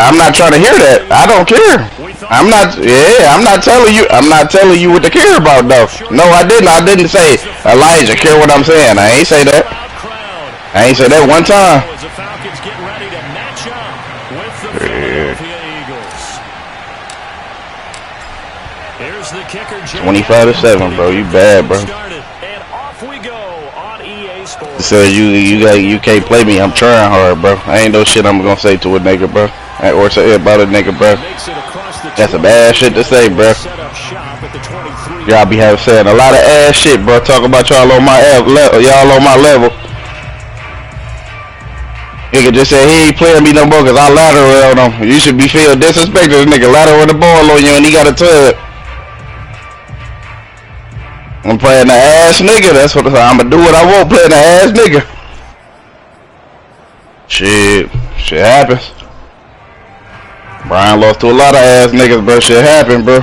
I'm not trying to hear that. I don't care. I'm not. Yeah, I'm not telling you. I'm not telling you what to care about, though. No, I didn't. I didn't say Elijah. Care what I'm saying? I ain't say that. I ain't say that one time. 25-7, bro. You bad, bro. So you can't play me. I'm trying hard, bro. I ain't no shit I'm gonna say to a nigga, bro. Or say about a nigga, bro. That's a bad shit to say, bro. Y'all be saying a lot of ass shit, bro. Talk about y'all on my y'all on my level. Nigga just say he ain't playing me no more cause I lateral on him. You should be feel disrespected. This nigga lateral the ball on you and he got a tub. I'm playing the ass nigga. That's what I'ma do. What I want, playing the ass nigga. Shit happens. Brian lost to a lot of ass niggas, bro. Shit happened, bro.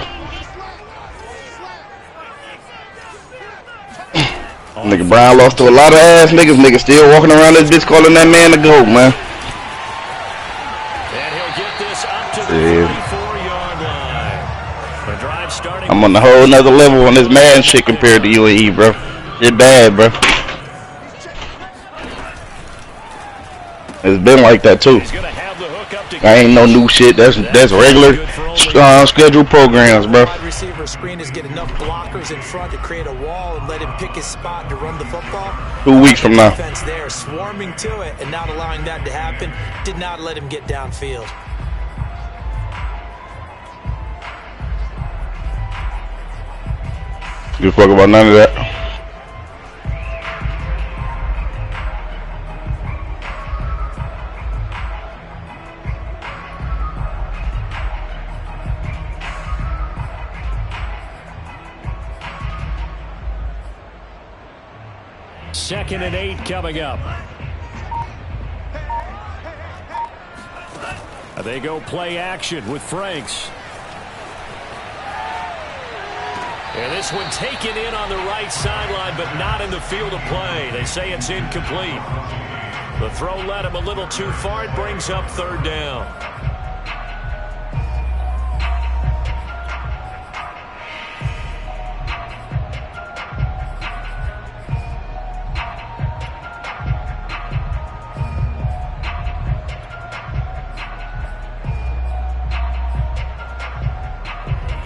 Nigga Brian lost to a lot of ass niggas. Nigga still walking around this bitch calling that man the GOAT, man. And he'll get this up to the 34-yard line. The drive starting. I'm on a whole nother level on this man shit compared to UAE, bro. Shit bad, bro. It's been like that too. I ain't no new shit. That's regular scheduled programs, bro. Wide receiver screen is get enough blockers in front to create a wall and let him pick his spot to run the football. 2 weeks from now. Defense there swarming to it and not allowing that to happen. Did not let him get downfield. Give a fuck about none of that. Second and 8 coming up. They go play action with Franks. And this one taken in on the right sideline, but not in the field of play. They say it's incomplete. The throw led him a little too far. It brings up third down.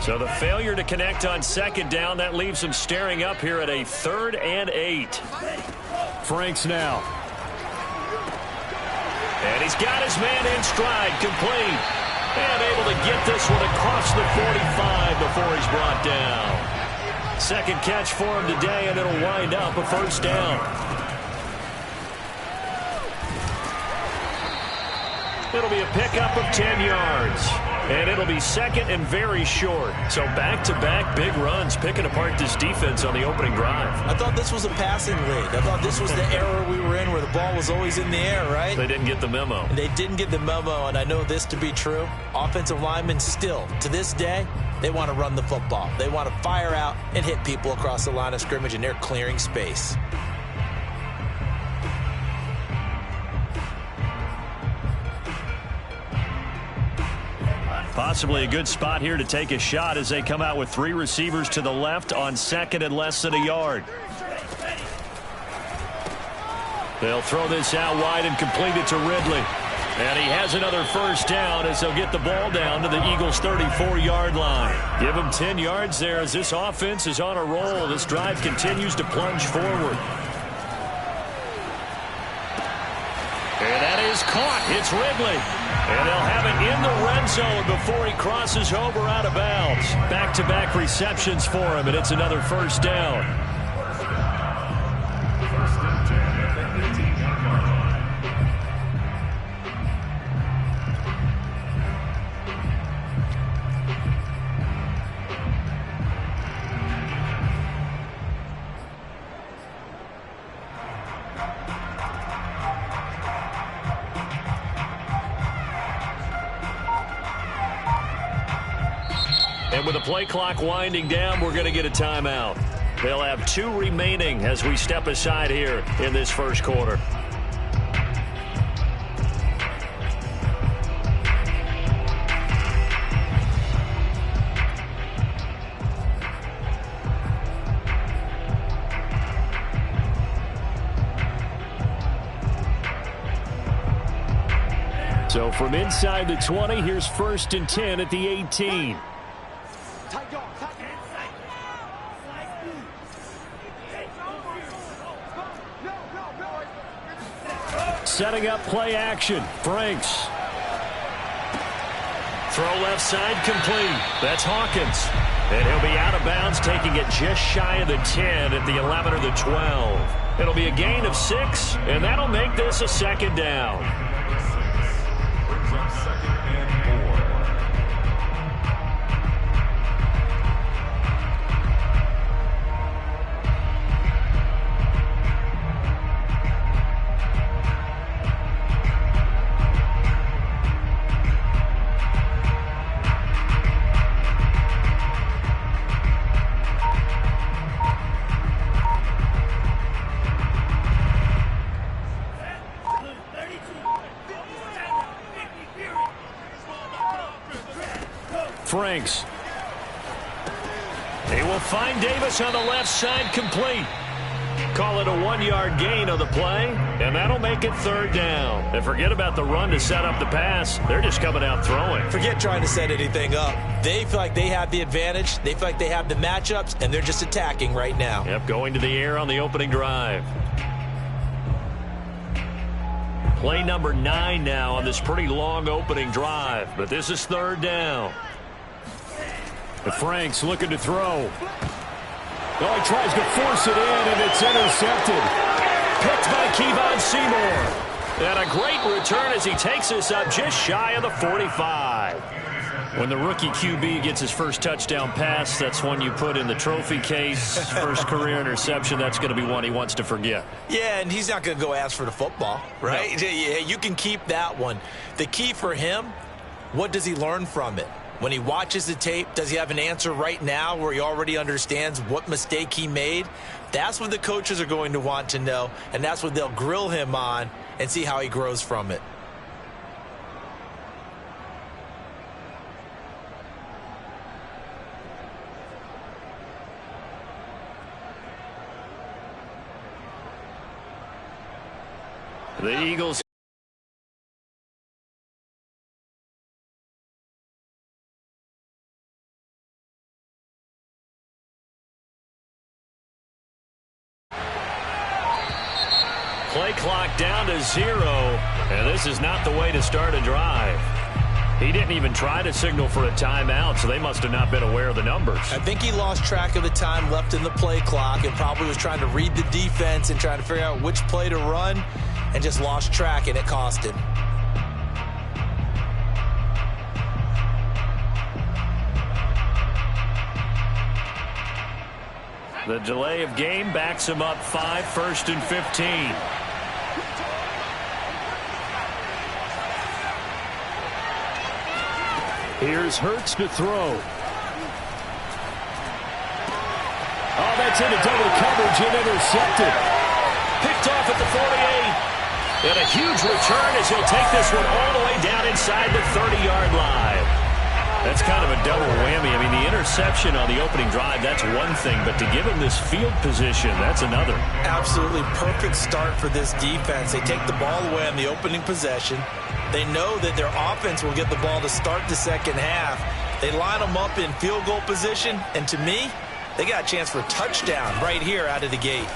So the failure to connect on second down, that leaves him staring up here at a 3rd and 8. Franks now. And he's got his man in stride, complete. And able to get this one across the 45 before he's brought down. Second catch for him today, and it'll wind up a first down. It'll be a pickup of 10 yards. And it'll be second and very short. So back-to-back big runs, picking apart this defense on the opening drive. I thought this was a passing league. I thought this was the era we were in where the ball was always in the air, right? They didn't get the memo. They didn't get the memo, and I know this to be true. Offensive linemen still, to this day, they want to run the football. They want to fire out and hit people across the line of scrimmage, and they're clearing space. Possibly a good spot here to take a shot as they come out with 3 receivers to the left on second and less than a yard. They'll throw this out wide and complete it to Ridley. And he has another first down as they'll get the ball down to the Eagles' 34-yard line. Give him 10 yards there as this offense is on a roll. This drive continues to plunge forward. And that is caught. It's Ridley. And they'll have it in the red zone before he crosses over out of bounds. Back-to-back receptions for him, and it's another first down. And with the play clock winding down, we're going to get a timeout. They'll have 2 remaining as we step aside here in this first quarter. So from inside the 20, here's 1st and 10 at the 18. Setting up play action. Franks. Throw left side complete. That's Hawkins. And he'll be out of bounds, taking it just shy of the 10 at the 11 or the 12. It'll be a gain of 6, and that'll make this a 2nd down. Franks. He will find Davis on the left side complete. Call it a 1-yard gain on the play, and that'll make it 3rd down. And forget about the run to set up the pass. They're just coming out throwing. Forget trying to set anything up. They feel like they have the advantage. They feel like they have the matchups, and they're just attacking right now. Yep, going to the air on the opening drive. Play number 9 now on this pretty long opening drive, but this is 3rd down. Franks looking to throw. Oh, he tries to force it in, and it's intercepted. Picked by Kevon Seymour. And a great return as he takes us up just shy of the 45. When the rookie QB gets his first touchdown pass, that's one you put in the trophy case. First career interception, that's going to be one he wants to forget. Yeah, and he's not going to go ask for the football, right? No. Yeah, you can keep that one. The key for him, what does he learn from it? When he watches the tape, does he have an answer right now where he already understands what mistake he made? That's what the coaches are going to want to know, and that's what they'll grill him on and see how he grows from it. The Eagles. Play clock down to 0, and this is not the way to start a drive. He didn't even try to signal for a timeout, so they must have not been aware of the numbers. I think he lost track of the time left in the play clock and probably was trying to read the defense and trying to figure out which play to run and just lost track, and it cost him. The delay of game backs him up 5, 1st and 15. Here's Hurts to throw. Oh, that's into double coverage and intercepted. Picked off at the 48. And a huge return as he'll take this one all the way down inside the 30-yard line. That's kind of a double whammy. I mean, the interception on the opening drive, that's one thing, but to give him this field position, that's another. Absolutely perfect start for this defense. They take the ball away on the opening possession. They know that their offense will get the ball to start the second half. They line them up in field goal position, and to me, they got a chance for a touchdown right here out of the gate.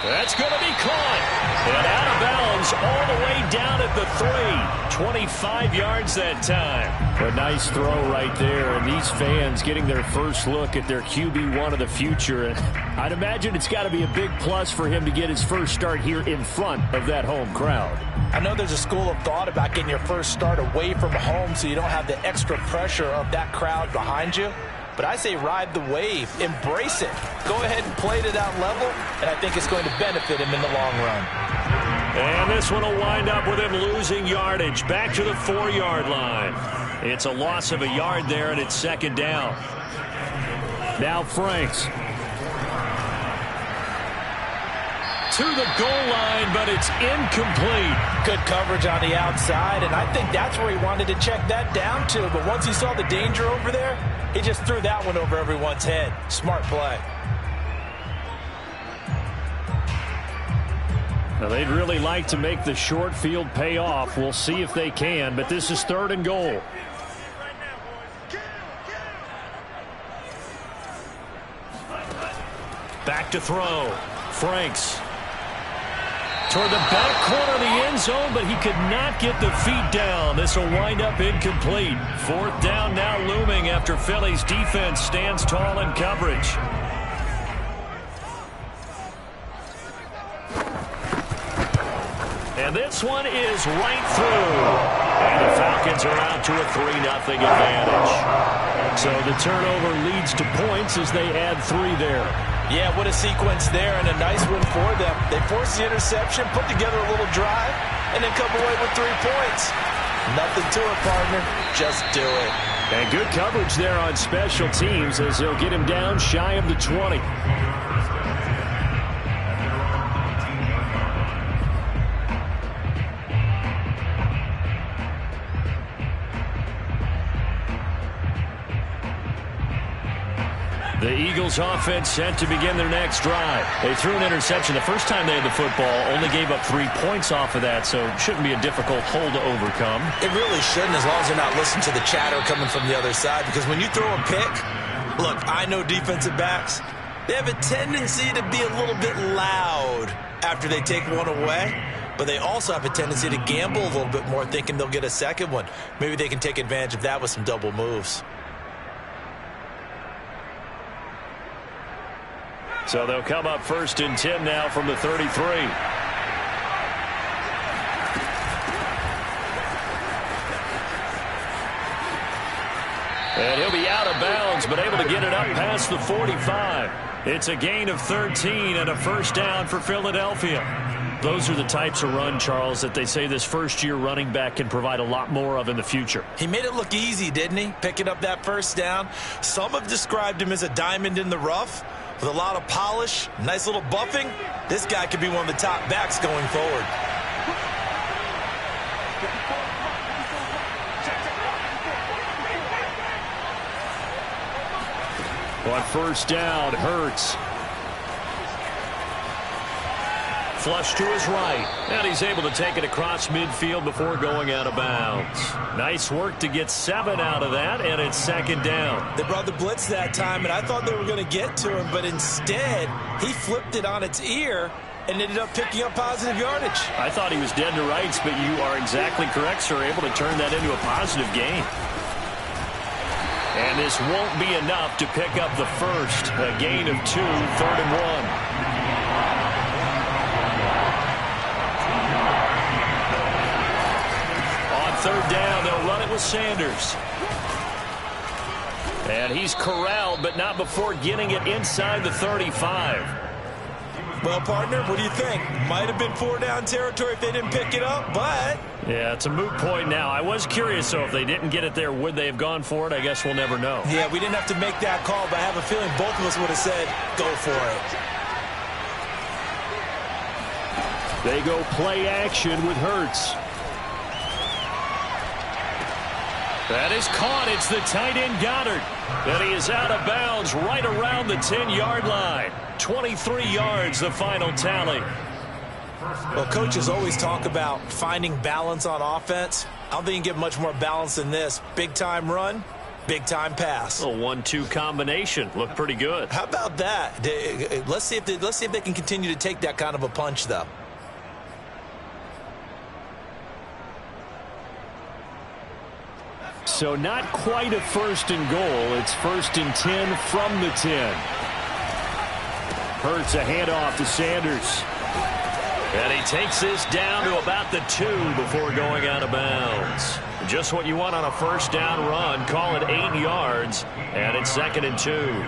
That's going to be caught. And out of bounds all the way down at the 3. 25 yards that time. A nice throw right there. And these fans getting their first look at their QB1 of the future. And I'd imagine it's got to be a big plus for him to get his first start here in front of that home crowd. I know there's a school of thought about getting your first start away from home so you don't have the extra pressure of that crowd behind you. But I say ride the wave. Embrace it. Go ahead and play to that level, and I think it's going to benefit him in the long run. And this one will wind up with him losing yardage. Back to the 4-yard line. It's a loss of a yard there, and it's 2nd down. Now Franks. To the goal line, but it's incomplete. Good coverage on the outside, and I think that's where he wanted to check that down to. But once he saw the danger over there, he just threw that one over everyone's head. Smart play. Now, they'd really like to make the short field pay off. We'll see if they can, but this is 3rd and goal. Back to throw. Franks. Toward the back corner of the end zone, but he could not get the feet down. This will wind up incomplete. 4th down now looming after Philly's defense stands tall in coverage. And this one is right through. And the Falcons are out to a 3-0 advantage. So the turnover leads to points as they add 3 there. Yeah, what a sequence there, and a nice win for them. They forced the interception, put together a little drive, and then come away with 3 points. Nothing to it, partner. Just do it. And good coverage there on special teams as they'll get him down shy of the 20. The Eagles offense set to begin their next drive. They threw an interception the first time they had the football, only gave up 3 points off of that, so it shouldn't be a difficult hole to overcome. It really shouldn't, as long as they're not listening to the chatter coming from the other side, because when you throw a pick, look, I know defensive backs, they have a tendency to be a little bit loud after they take one away, but they also have a tendency to gamble a little bit more, thinking they'll get a second one. Maybe they can take advantage of that with some double moves. So they'll come up 1st and 10 now from the 33. And he'll be out of bounds, but able to get it up past the 45. It's a gain of 13 and a 1st down for Philadelphia. Those are the types of run, Charles, that they say this first-year running back can provide a lot more of in the future. He made it look easy, didn't he? Picking up that 1st down. Some have described him as a diamond in the rough. With a lot of polish, nice little buffing, this guy could be one of the top backs going forward. On 1st down, Hurts. Flush to his right, and he's able to take it across midfield before going out of bounds. Nice work to get 7 out of that, and it's 2nd down. They brought the blitz that time, and I thought they were going to get to him, but instead, he flipped it on its ear and ended up picking up positive yardage. I thought he was dead to rights, but you are exactly correct, sir. Able to turn that into a positive gain. And this won't be enough to pick up the 1st. A gain of 2, 3rd and 1. On 3rd down, they'll run it with Sanders. And he's corralled, but not before getting it inside the 35. Well, partner, what do you think? Might have been 4-down territory if they didn't pick it up, but... Yeah, it's a moot point now. I was curious, so if they didn't get it there, would they have gone for it? I guess we'll never know. Yeah, we didn't have to make that call, but I have a feeling both of us would have said, go for it. They go play action with Hurts. That is caught. It's the tight end Goddard. And he is out of bounds right around the 10-yard line. 23 yards, the final tally. Well, coaches always talk about finding balance on offense. I don't think you can get much more balance than this. Big-time run, big-time pass. A 1-2 combination. Looked pretty good. How about that? Let's see if they can continue to take that kind of a punch, though. So not quite a 1st and goal. It's 1st and 10 from the 10. Hurts a handoff to Sanders. And he takes this down to about the 2 before going out of bounds. Just what you want on a 1st down run. Call it 8 yards. And it's 2nd and 2.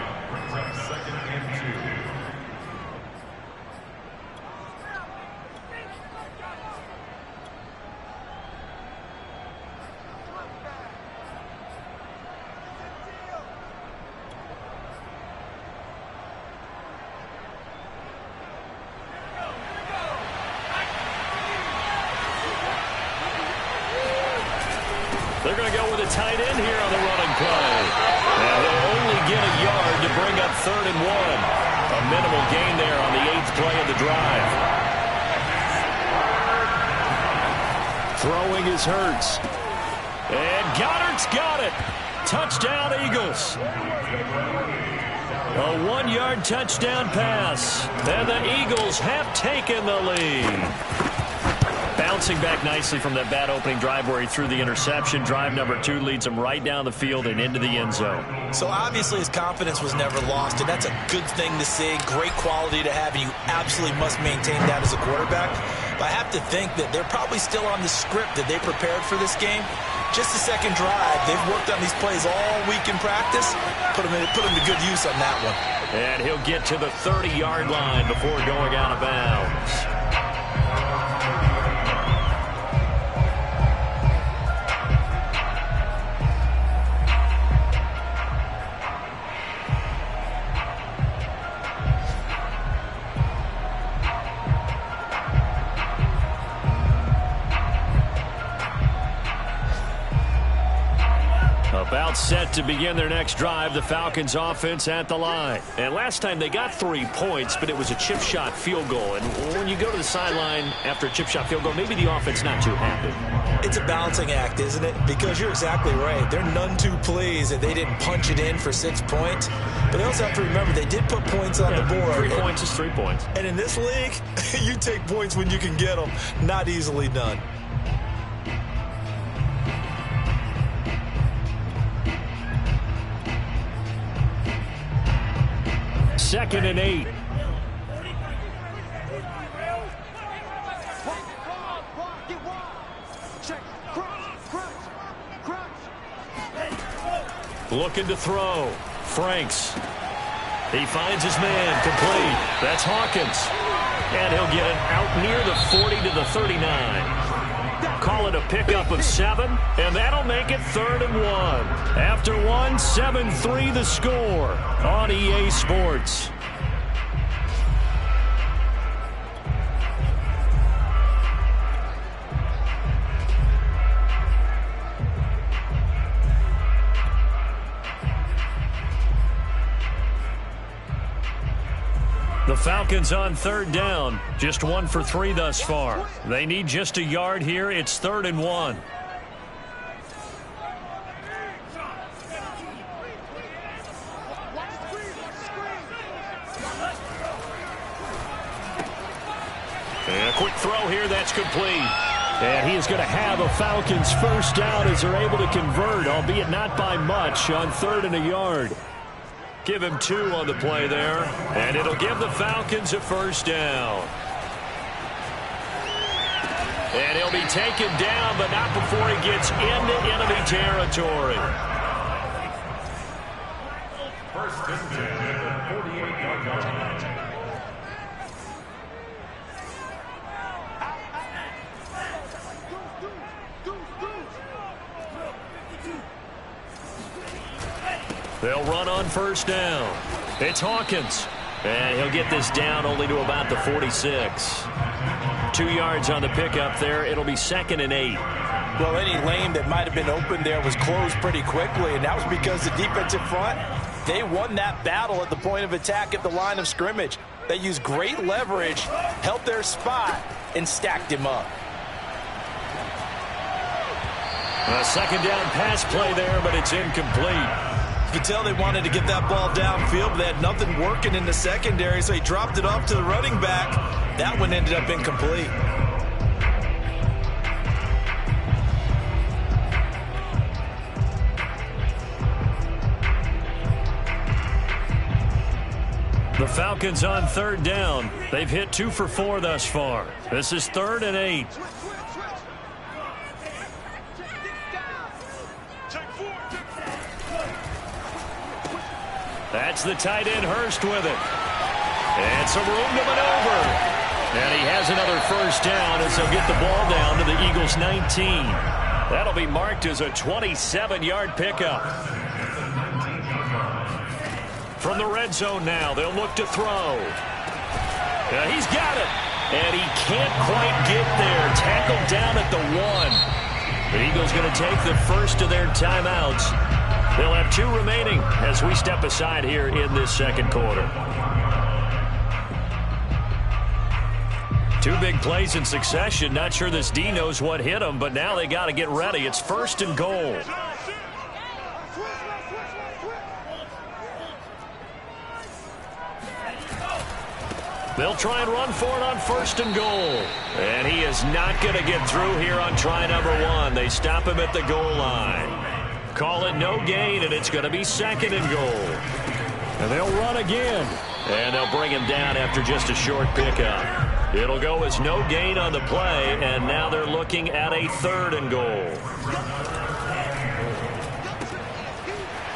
They're going to go with a tight end here on the running play. And they'll only get a yard to bring up 3rd and 1. A minimal gain there on the 8th play of the drive. Throwing is Hurts. And Goddard's got it. Touchdown, Eagles. A 1-yard touchdown pass. And the Eagles have taken the lead. Bouncing back nicely from that bad opening drive where he threw the interception. Drive number 2 leads him right down the field and into the end zone. So obviously his confidence was never lost, and that's a good thing to see. Great quality to have, and you absolutely must maintain that as a quarterback. But I have to think that they're probably still on the script that they prepared for this game. Just the second drive. They've worked on these plays all week in practice. Put them to good use on that one. And he'll get to the 30-yard line before going out of bounds. About set to begin their next drive, the Falcons offense at the line. And last time they got 3 points, but it was a chip shot field goal. And when you go to the sideline after a chip shot field goal, maybe the offense not too happy. It's a balancing act, isn't it? Because you're exactly right. They're none too pleased that they didn't punch it in for 6 points. But they also have to remember they did put points on the board. 3 points is 3 points. And in this league, you take points when you can get them. Not easily done. Second and 8. Looking to throw. Franks. He finds his man. Complete. That's Hawkins. And he'll get it out near the 40 to the 39. Call it a pickup of 7, and that'll make it 3rd and 1. After 1, 7-3 the score on EA Sports. The Falcons on 3rd down. Just 1 for 3 thus far. They need just a yard here. It's 3rd and 1. And a quick throw here. That's complete. And he is going to have a Falcons first down as they're able to convert, albeit not by much, on 3rd and a yard. Give him 2 on the play there, and it'll give the Falcons a first down. And he'll be taken down, but not before he gets into enemy territory. First and 10, 48-yard line. They'll run on first down. It's Hawkins. And he'll get this down only to about the 46. 2 yards on the pickup there. It'll be 2nd and 8. Well, any lane that might have been open there was closed pretty quickly, and that was because the defensive front, they won that battle at the point of attack at the line of scrimmage. They used great leverage, held their spot, and stacked him up. A 2nd down pass play there, but it's incomplete. You can tell they wanted to get that ball downfield, but they had nothing working in the secondary, so he dropped it off to the running back. That one ended up incomplete. The Falcons on 3rd down. They've hit 2 for 4 thus far. This is 3rd and 8. That's the tight end Hurst with it. And some room to maneuver. And he has another first down as he'll get the ball down to the Eagles' 19. That'll be marked as a 27-yard pickup. From the red zone now, they'll look to throw. He's got it. And he can't quite get there. Tackled down at the 1. The Eagles going to take the first of their timeouts. They'll have 2 remaining as we step aside here in this second quarter. Two big plays in succession. Not sure this D knows what hit him, but now they got to get ready. It's 1st and goal. They'll try and run for it on 1st and goal. And he is not going to get through here on try number 1. They stop him at the goal line. Call it no gain, and it's going to be 2nd and goal. And they'll run again. And they'll bring him down after just a short pickup. It'll go as no gain on the play, and now they're looking at a 3rd and goal.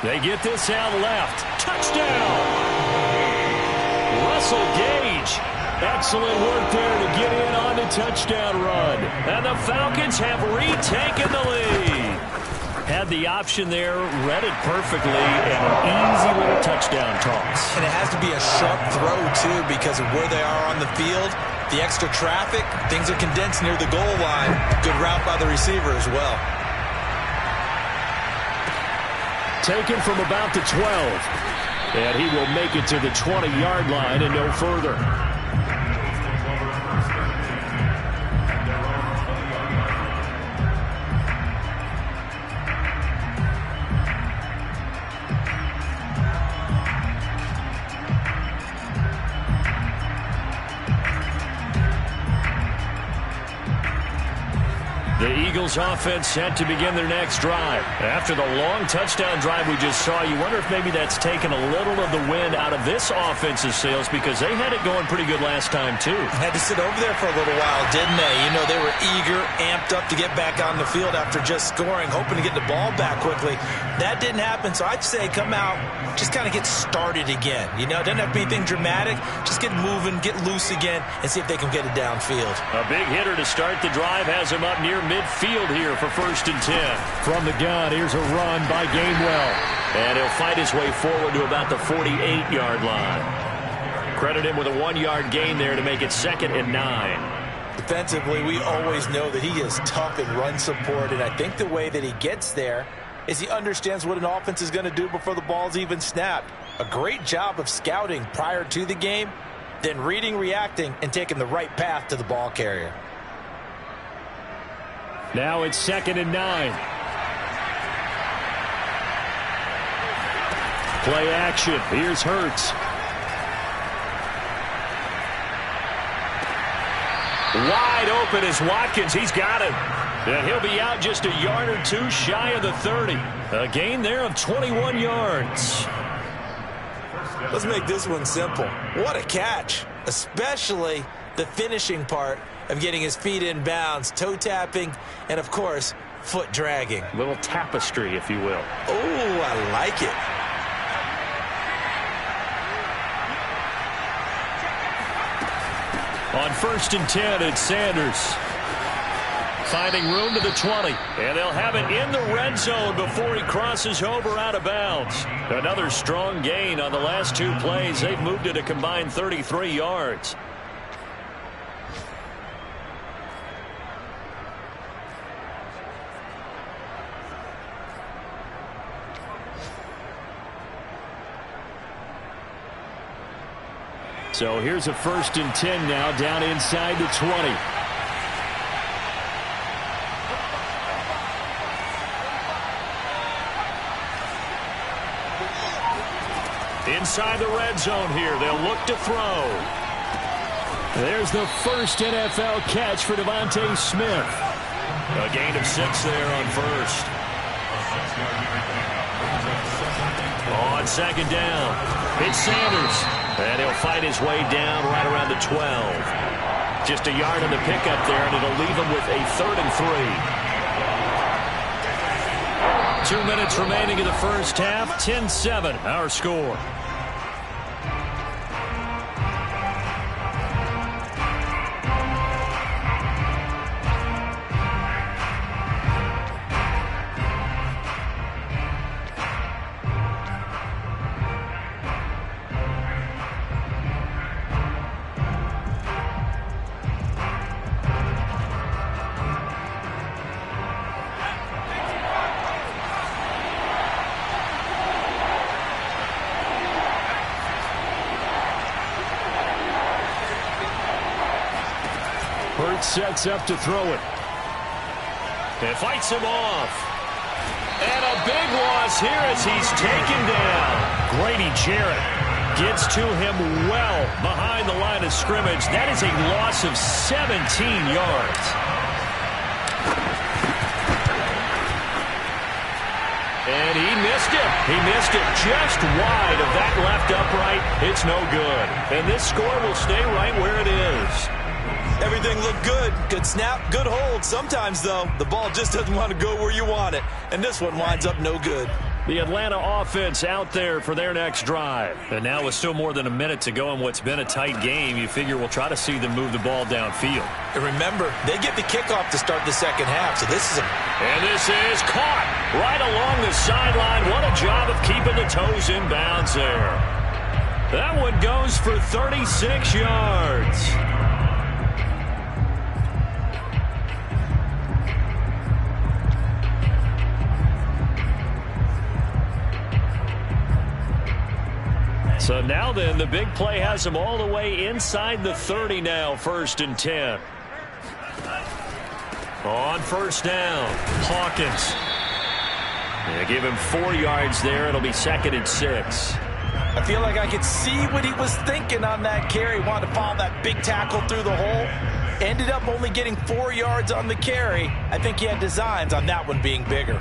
They get this out left. Touchdown! Russell Gage. Excellent work there to get in on the touchdown run. And the Falcons have retaken the lead. Had the option there, read it perfectly, and an easy little touchdown toss. And it has to be a sharp throw, too, because of where they are on the field. The extra traffic, things are condensed near the goal line. Good route by the receiver as well. Taken from about the 12. And he will make it to the 20-yard line and no further. The Eagles offense set to begin their next drive. After the long touchdown drive we just saw, you wonder if maybe that's taken a little of the wind out of this offense's sails, because they had it going pretty good last time too. Had to sit over there for a little while, didn't they? You know, they were eager, amped up to get back on the field after just scoring, hoping to get the ball back quickly. That didn't happen, so I'd say come out, just kind of get started again. You know, it doesn't have to be anything dramatic. Just get moving, get loose again, and see if they can get it downfield. A big hitter to start the drive has him up near midfield here for 1st and 10. From the gun, here's a run by Gainwell. And he'll fight his way forward to about the 48-yard line. Credit him with a 1-yard gain there to make it 2nd and 9. Defensively, we always know that he is tough in run support, and I think the way that he gets there is he understands what an offense is going to do before the ball's even snapped. A great job of scouting prior to the game, then reading, reacting, and taking the right path to the ball carrier. Now it's 2nd and 9. Play action. Here's Hurts. Wide open is Watkins. He's got him. And he'll be out just a yard or two shy of the 30. A gain there of 21 yards. Let's make this one simple. What a catch, especially the finishing part of getting his feet in bounds, toe tapping, and of course, foot dragging. A little tapestry, if you will. Oh, I like it. On 1st and 10, it's Sanders. Finding room to the 20. And they'll have it in the red zone before he crosses over out of bounds. Another strong gain on the last 2 plays. They've moved it a combined 33 yards. So here's a 1st and 10 now down inside the 20. Inside the red zone here. They'll look to throw. There's the first NFL catch for Devontae Smith. A gain of 6 there on 1st. On 2nd down, it's Sanders. And he'll fight his way down right around the 12. Just a yard on the pickup there, and it'll leave him with a 3rd and 3. 2 minutes remaining in the first half. 10-7, our score. sets up to throw it. And fights him off. And a big loss here as he's taken down. Grady Jarrett gets to him well behind the line of scrimmage. That is a loss of 17 yards. And he missed it. He missed it just wide of that left upright. It's no good. And this score will stay right where it is. Everything looked good. Good snap, good hold. Sometimes, though, the ball just doesn't want to go where you want it. And this one winds up no good. The Atlanta offense out there for their next drive. And now with still more than a minute to go in what's been a tight game, you figure we'll try to see them move the ball downfield. And remember, they get the kickoff to start the second half, so this is a... And this is caught right along the sideline. What a job of keeping the toes in bounds there. That one goes for 36 yards. So now then, the big play has him all the way inside the 30 now, 1st and 10. On first down, Hawkins. They give him 4 yards there. It'll be 2nd and 6. I feel like I could see what he was thinking on that carry. Wanted to follow that big tackle through the hole. Ended up only getting 4 yards on the carry. I think he had designs on that one being bigger.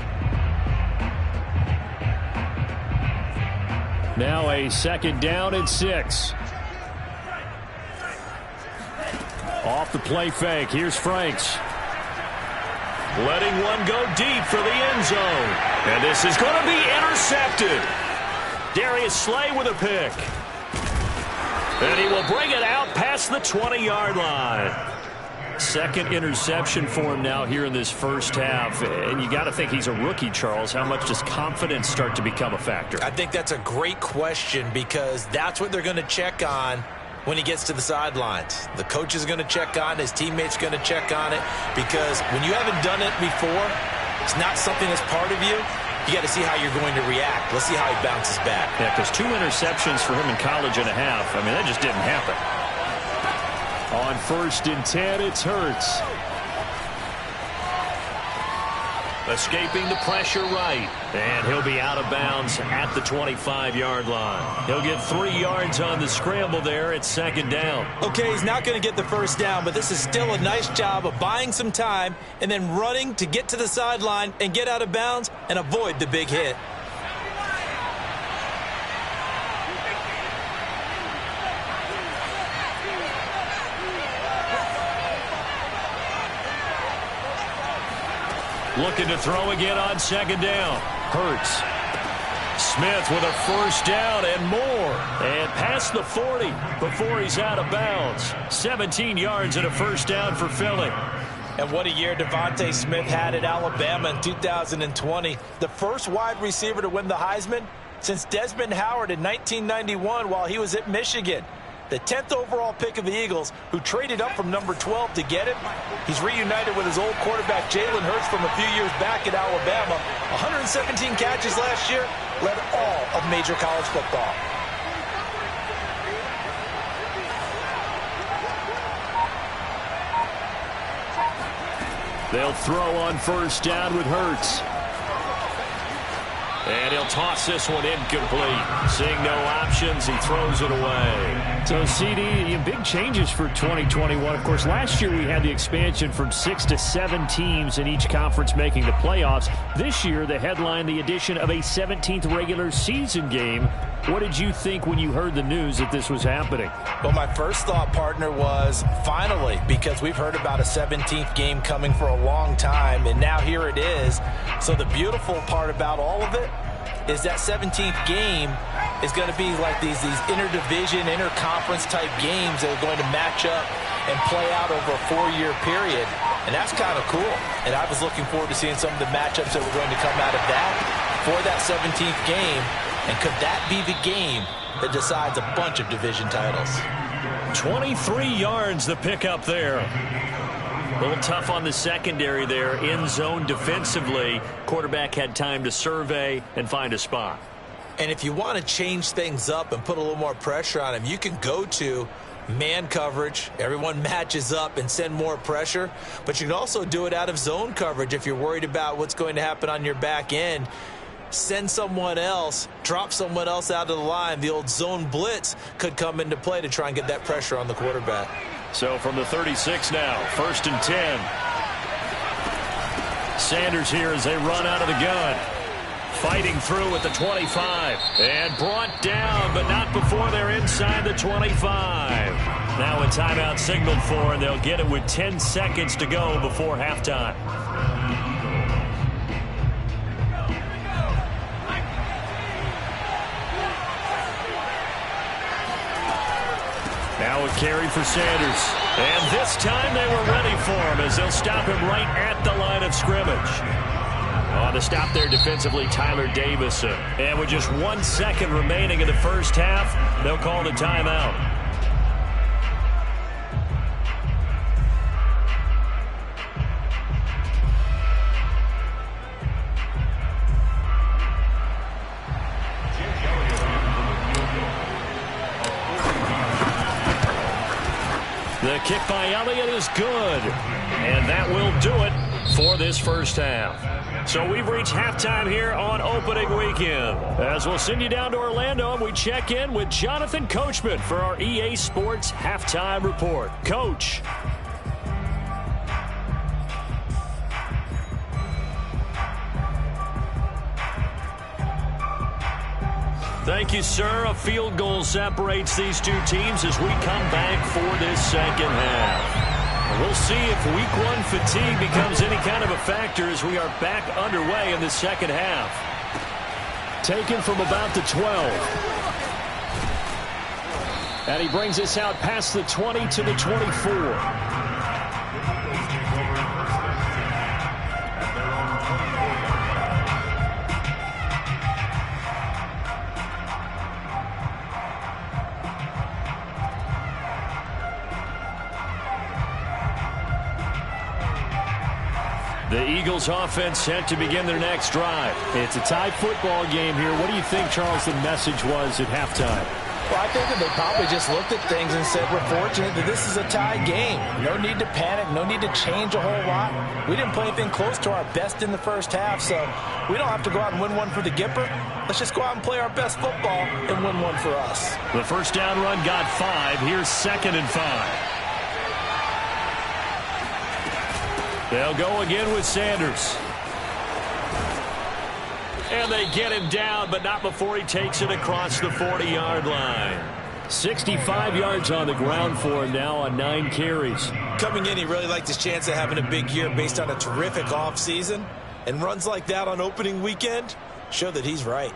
Now a 2nd down and 6. Off the play fake. Here's Franks. Letting one go deep for the end zone. And this is going to be intercepted. Darius Slay with a pick. And he will bring it out past the 20-yard line. 2nd interception for him now here in this first half. And you got to think he's a rookie, Charles. How much does confidence start to become a factor? I think that's a great question because that's what they're going to check on when he gets to the sidelines. The coach is going to check on it. His teammates going to check on it because when you haven't done it before, it's not something that's part of you. You got to see how you're going to react. Let's see how he bounces back. Yeah, because 2 interceptions for him in college and a half. I mean, that just didn't happen. On 1st and 10, it's Hurts. Escaping the pressure right. And he'll be out of bounds at the 25-yard line. He'll get 3 yards on the scramble there at 2nd down. Okay, he's not going to get the first down, but this is still a nice job of buying some time and then running to get to the sideline and get out of bounds and avoid the big hit. Looking to throw again on 2nd down. Hurts. Smith with a 1st down and more. And past the 40 before he's out of bounds. 17 yards and a 1st down for Philly. And what a year Devontae Smith had at Alabama in 2020. The first wide receiver to win the Heisman since Desmond Howard in 1991 while he was at Michigan. The 10th overall pick of the Eagles, who traded up from number 12 to get him. He's reunited with his old quarterback, Jalen Hurts, from a few years back at Alabama. 117 catches last year, led all of major college football. They'll throw on 1st down with Hurts. And he'll toss this one incomplete. Seeing no options, he throws it away. So, CD, big changes for 2021. Of course, last year we had the expansion from 6 to 7 teams in each conference making the playoffs. This year, they headlined the addition of a 17th regular season game. What did you think when you heard the news that this was happening? Well, my first thought, partner, was finally, because we've heard about a 17th game coming for a long time, and now here it is. So the beautiful part about all of it is that 17th game is going to be like these interdivision, interconference type games that are going to match up and play out over a 4-year period. And that's kind of cool. And I was looking forward to seeing some of the matchups that were going to come out of that for that 17th game. And could that be the game that decides a bunch of division titles? 23 yards the pickup there. A little tough on the secondary there. In zone defensively. Quarterback had time to survey and find a spot. And if you want to change things up and put a little more pressure on him, you can go to man coverage. Everyone matches up and send more pressure. But you can also do it out of zone coverage if you're worried about what's going to happen on your back end. Send someone else, drop someone else out of the line. The old zone blitz could come into play to try and get that pressure on the quarterback. So from the 36 now, 1st and 10. Sanders here as they run out of the gun. Fighting through at the 25. And brought down, but not before they're inside the 25. Now a timeout signaled for, and they'll get it with 10 seconds to go before halftime. Now a carry for Sanders. And this time they were ready for him as they'll stop him right at the line of scrimmage. On the stop there defensively, Tyler Davison. And with just 1 second remaining in the first half, they'll call the timeout. The kick by Elliott is good. And that will do it for this first half. So we've reached halftime here on opening weekend. As we'll send you down to Orlando, and we check in with Jonathan Coachman for our EA Sports Halftime Report. Coach. Thank you, sir. A field goal separates these two teams as we come back for this second half. We'll see if week 1 fatigue becomes any kind of a factor as we are back underway in the second half. Taken from about the 12. And he brings us out past the 20 to the 24. The Eagles offense set to begin their next drive. It's a tied football game here. What do you think, Charles, the message was at halftime? Well, I think that they probably just looked at things and said, we're fortunate that this is a tied game. No need to panic, no need to change a whole lot. We didn't play anything close to our best in the first half, so we don't have to go out and win one for the Gipper. Let's just go out and play our best football and win one for us. The first down run got 5. Here's 2nd and 5. They'll go again with Sanders. And they get him down, but not before he takes it across the 40-yard line. 65 yards on the ground for him now on 9 carries. Coming in, he really liked his chance of having a big year based on a terrific offseason. And runs like that on opening weekend show that he's right.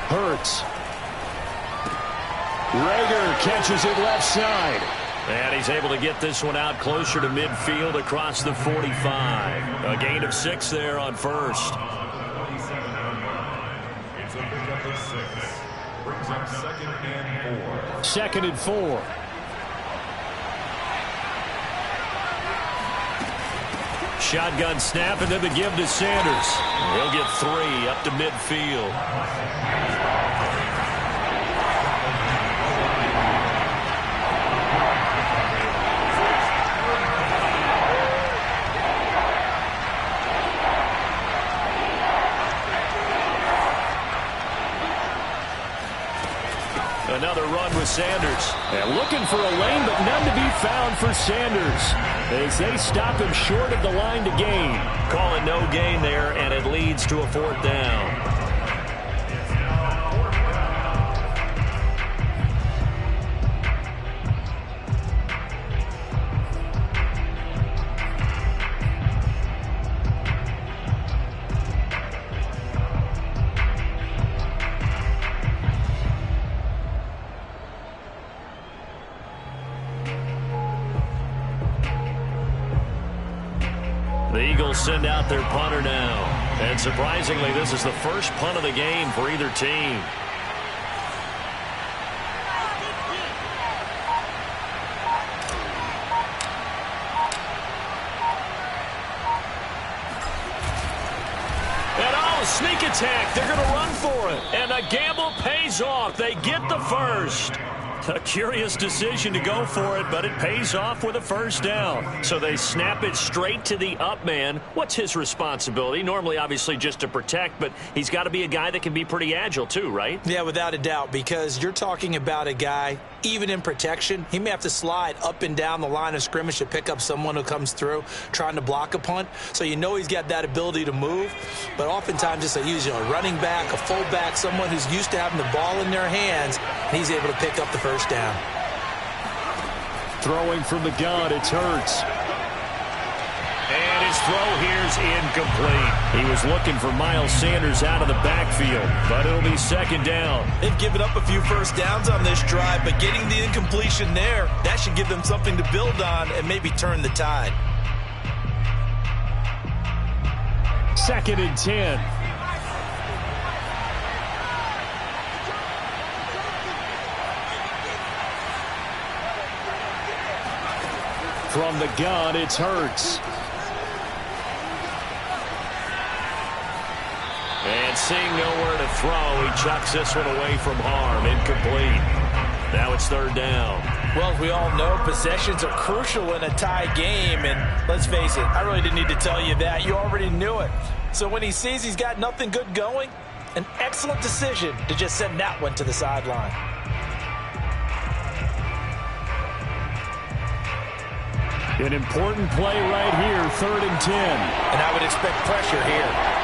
Hurts. Rager catches it left side. And he's able to get this one out closer to midfield across the 45. A gain of 6 there on first. It's a pickup of 6. Brings up 2nd and 4. 2nd and 4. Shotgun snap, and then the give to Sanders. He'll get 3 up to midfield. Another run with Sanders. And looking for a lane, but none to be found for Sanders as they stop him short of the line to gain. Call it no gain there, and it leads to a 4th down. The Eagles send out their punter now. And surprisingly, this is the first punt of the game for either team. sneak attack. They're going to run for it. And the gamble pays off. They get the first. A curious decision to go for it, but it pays off with a first down. So they snap it straight to the up man. What's his responsibility? Normally, obviously, just to protect, but he's got to be a guy that can be pretty agile too, right? Yeah, without a doubt, because you're talking about a guy, even in protection, he may have to slide up and down the line of scrimmage to pick up someone who comes through trying to block a punt. So you know he's got that ability to move, but oftentimes it's usually a running back, a fullback, someone who's used to having the ball in their hands, and he's able to pick up the first down. Throwing from the gun, it's Hurts. And his throw here's incomplete. He was looking for Miles Sanders out of the backfield, but it'll be second down. They've given up a few first downs on this drive, but getting the incompletion there, that should give them something to build on and maybe turn the tide. 2nd and 10. From the gun, it's Hurts. And seeing nowhere to throw, he chucks this one away from harm. Incomplete. Now it's 3rd down. Well, as we all know, possessions are crucial in a tie game. And let's face it, I really didn't need to tell you that. You already knew it. So when he sees he's got nothing good going, an excellent decision to just send that one to the sideline. An important play right here, 3rd and 10. And I would expect pressure here.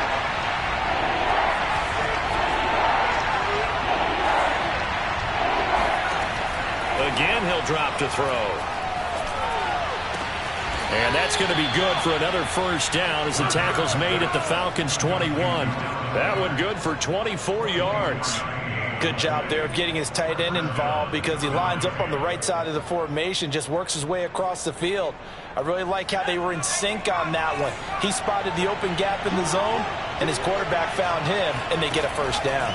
Again, he'll drop to throw. And that's going to be good for another first down as the tackle's made at the Falcons' 21. That one good for 24 yards. Good job there of getting his tight end involved because he lines up on the right side of the formation, just works his way across the field. I really like how they were in sync on that one. He spotted the open gap in the zone, and his quarterback found him, and they get a first down.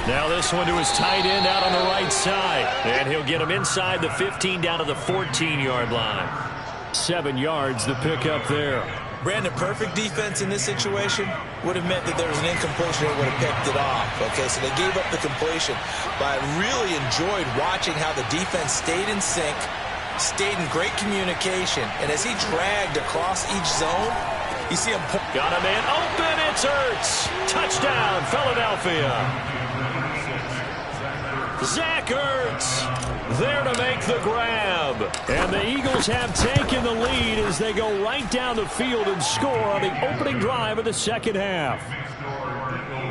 Now this one to his tight end out on the right side. And he'll get him inside the 15 down to the 14-yard line. 7 yards the pickup there. Brandon, perfect defense in this situation would have meant that there was an incompletion that would have picked it off. Okay, so they gave up the completion. But I really enjoyed watching how the defense stayed in sync, stayed in great communication. And as he dragged across each zone, you see him. Got a man open. It's Hurts. Touchdown, Philadelphia. Zach Ertz there to make the grab. And the Eagles have taken the lead as they go right down the field and score on the opening drive of the second half.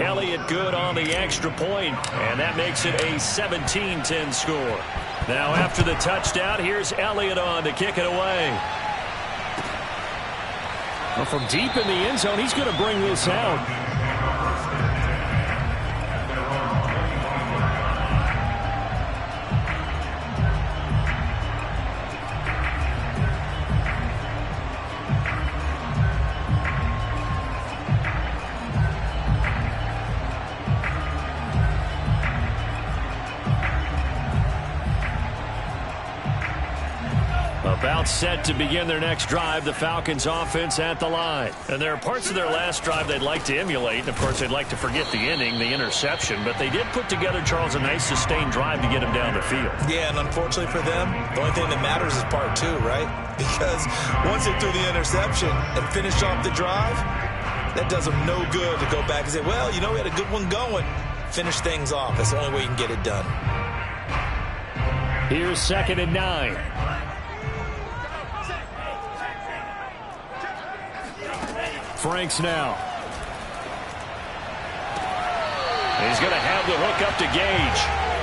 Elliott good on the extra point, and that makes it a 17-10 score. Now after the touchdown, here's Elliott on to kick it away. Well, from deep in the end zone, he's going to bring this out. About set to begin their next drive, the Falcons offense at the line. And there are parts of their last drive they'd like to emulate. And, of course, they'd like to forget the inning, the interception. But they did put together, Charles, a nice sustained drive to get him down the field. Yeah, and unfortunately for them, the only thing that matters is part 2, right? Because once they threw the interception and finished off the drive, that does them no good to go back and say, well, you know, we had a good one going. Finish things off. That's the only way you can get it done. Here's 2nd and 9. Franks now. He's going to have the hook up to Gage.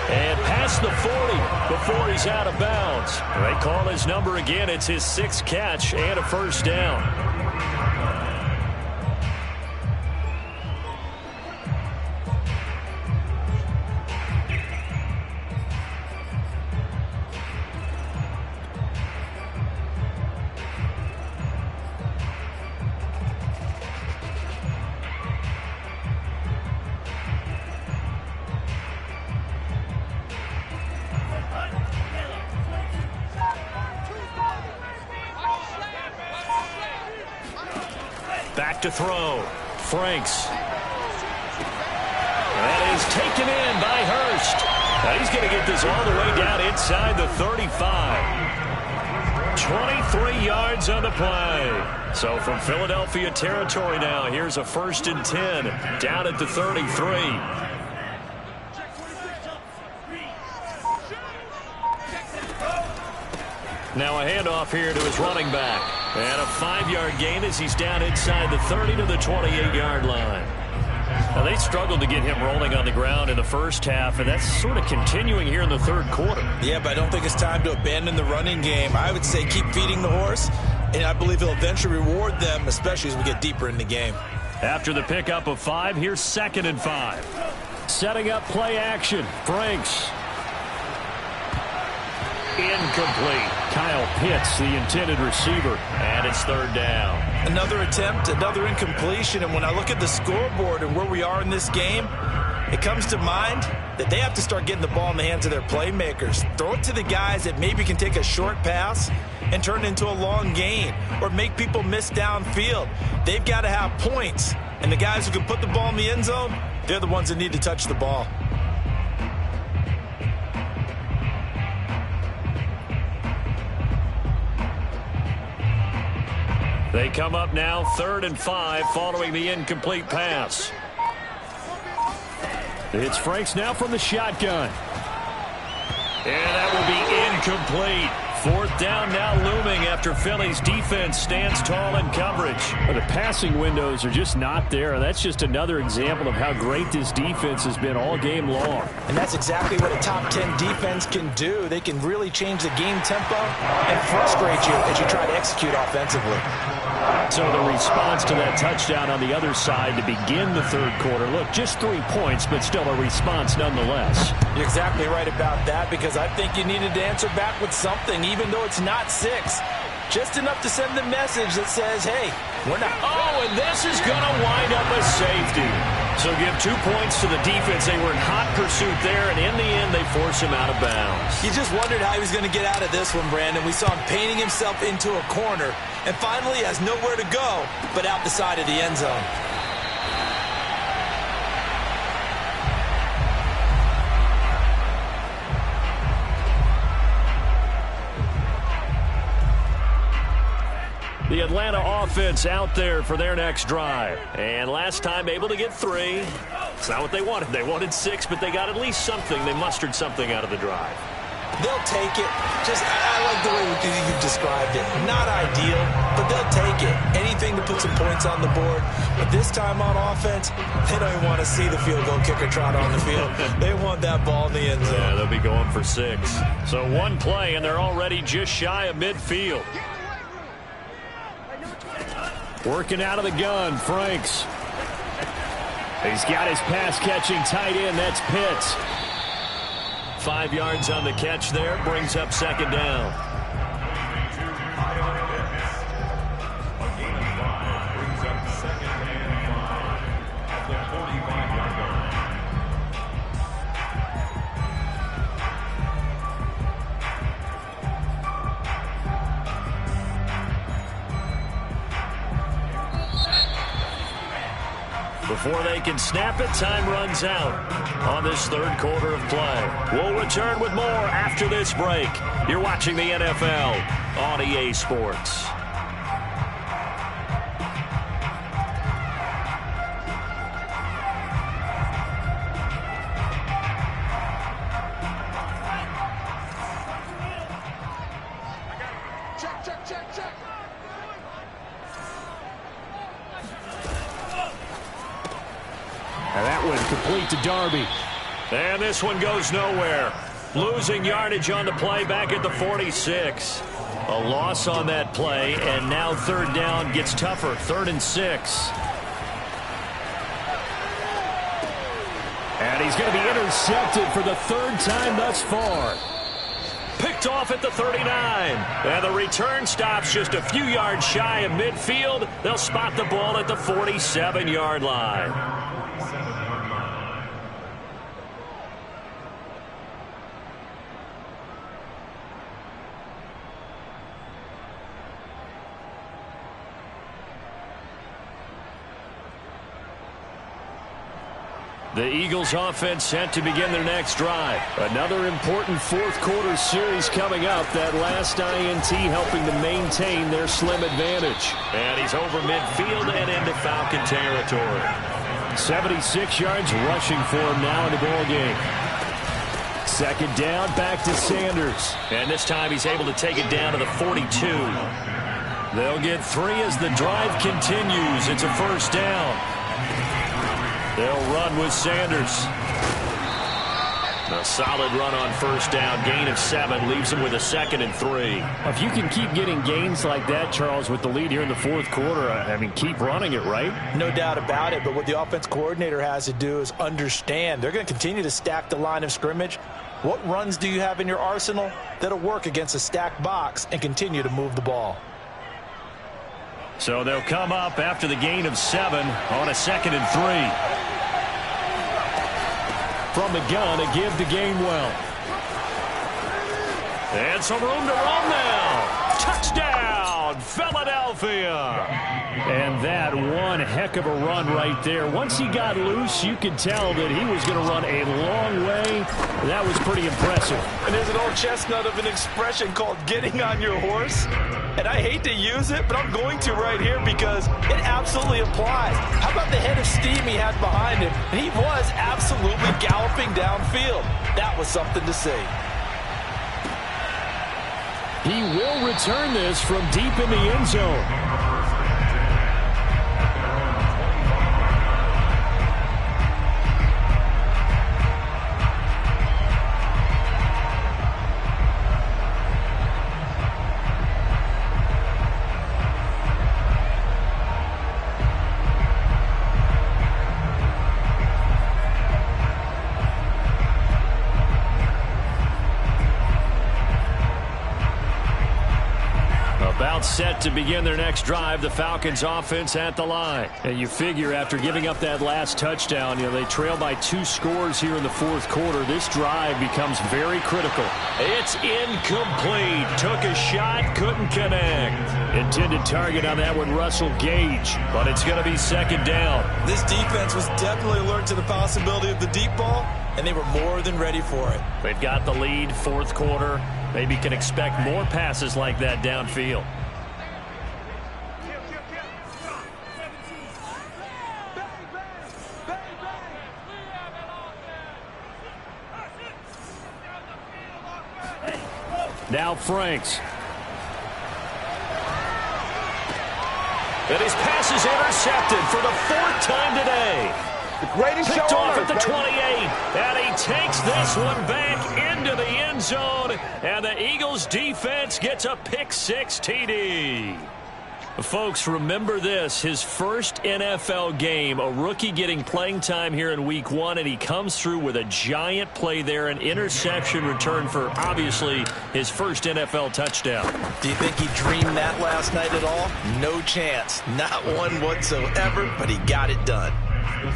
And past the 40 before he's out of bounds. They call his number again. It's his 6th catch and a first down. back to throw. Franks. That is taken in by Hurst. Now he's going to get this all the way down inside the 35. 23 yards on the play. So from Philadelphia territory now, here's a 1st and 10 down at the 33. Now a handoff here to his running back. And a 5-yard gain as he's down inside the 30 to the 28-yard line. Now they struggled to get him rolling on the ground in the first half, and that's sort of continuing here in the third quarter. Yeah, but I don't think it's time to abandon the running game. I would say keep feeding the horse, and I believe he'll eventually reward them, especially as we get deeper in the game. After the pickup of 5, here's 2nd and 5. Setting up play action. Franks. Incomplete. Kyle Pitts, the intended receiver, and it's 3rd down. Another attempt, another incompletion, and when I look at the scoreboard and where we are in this game, it comes to mind that they have to start getting the ball in the hands of their playmakers. Throw it to the guys that maybe can take a short pass and turn it into a long gain or make people miss downfield. They've got to have points, and the guys who can put the ball in the end zone, they're the ones that need to touch the ball. They come up now 3rd and 5 following the incomplete pass. It's Franks now from the shotgun. And that will be incomplete. 4th down now looming after Philly's defense stands tall in coverage. The passing windows are just not there. That's just another example of how great this defense has been all game long. And that's exactly what a top 10 defense can do. They can really change the game tempo and frustrate you as you try to execute offensively. So the response to that touchdown on the other side to begin the third quarter. Look, just 3 points, but still a response nonetheless. You're exactly right about that, because I think you needed to answer back with something, even though it's not 6. Just enough to send the message that says, hey, we're not. Oh, and this is going to wind up a safety. So give 2 points to the defense. They were in hot pursuit there, and in the end, they force him out of bounds. You just wondered how he was going to get out of this one, Brandon. We saw him painting himself into a corner, and finally has nowhere to go but out the side of the end zone. The Atlanta offense out there for their next drive. And last time able to get 3. It's not what they wanted. They wanted 6, but they got at least something. They mustered something out of the drive. They'll take it. I like the way you described it. Not ideal, but they'll take it. Anything to put some points on the board. But this time on offense, they don't even want to see the field goal kicker trot on the field. They want that ball in the end zone. Yeah, they'll be going for 6. So 1 play, and they're already just shy of midfield. Working out of the gun, Franks. He's got his pass-catching tight end. That's Pitts. 5 yards on the catch there. Brings up 2nd down. A gain of 5 brings up 2nd and 5 at the 45-yard line. Before they can snap it, time runs out on this third quarter of play. We'll return with more after this break. You're watching the NFL on EA Sports. And that one complete to Darby. And this one goes nowhere. Losing yardage on the play back at the 46. A loss on that play, and now 3rd down gets tougher. 3rd and 6. And he's going to be intercepted for the 3rd time thus far. Picked off at the 39. And the return stops just a few yards shy of midfield. They'll spot the ball at the 47-yard line. The Eagles offense set to begin their next drive. Another important fourth quarter series coming up. That last INT helping to maintain their slim advantage. And he's over midfield and into Falcon territory. 76 yards rushing for him now in the ball game. Second down, back to Sanders. And this time he's able to take it down to the 42. They'll get 3 as the drive continues. It's a first down. They'll run with Sanders. A solid run on first down. Gain of 7 leaves them with a 2nd and 3. If you can keep getting gains like that, Charles, with the lead here in the fourth quarter, I mean, keep running it, right? No doubt about it, but what the offense coordinator has to do is understand they're going to continue to stack the line of scrimmage. What runs do you have in your arsenal that'll work against a stacked box and continue to move the ball? So they'll come up after the gain of 7 on a 2nd and 3. From the gun, a give to Gainwell. And some room to run now. Touchdown, Philadelphia. And that one heck of a run right there. Once he got loose, you could tell that he was going to run a long way. That was pretty impressive. And there's an old chestnut of an expression called getting on your horse. And I hate to use it, but I'm going to right here because it absolutely applies. How about the head of steam he had behind him? And he was absolutely galloping downfield. That was something to see. He will return this from deep in the end zone. Set to begin their next drive. The Falcons offense at the line. And you figure after giving up that last touchdown, they trail by 2 scores here in the fourth quarter. This drive becomes very critical. It's incomplete. Took a shot, couldn't connect. Intended target on that one, Russell Gage. But it's going to be 2nd down. This defense was definitely alert to the possibility of the deep ball, and they were more than ready for it. They've got the lead, fourth quarter. Maybe can expect more passes like that downfield. Now Franks. And his pass is intercepted for the 4th time today. The greatest Picked show off on at the earth, 28. And he takes this one back into the end zone. And the Eagles defense gets a pick-6 TD. Folks, remember this, his first NFL game, a rookie getting playing time here in week 1, and he comes through with a giant play there, an interception return for, obviously, his first NFL touchdown. Do you think he dreamed that last night at all? No chance. Not one whatsoever, but he got it done.